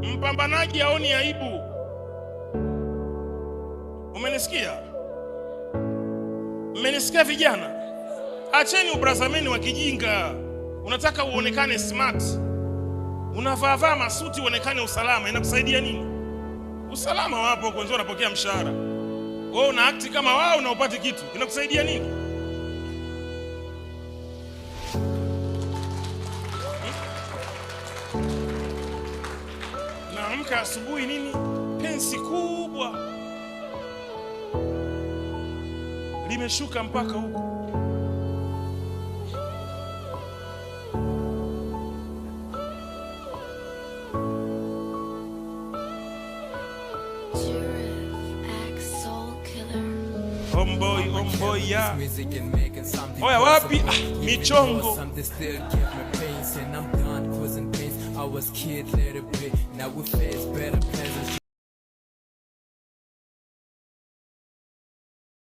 Mpambanaji haoni aibu. Umenisikia? Mmenisikia vijana? Acheni ubrazameni wa kijinga. Unataka uonekane smart, unavaa masuti uonekane usalama. Inakusaidia nini? Usalama wapo kwanza, unapokea mshahara. Wewe una act kama wao na upate kitu. Inakusaidia nini? Naamka asubuhi nini? Pensi kubwa limeshuka mpaka huko. Homeboy ya oya wapi? Michongo. I was kid, let it be. Now we face better.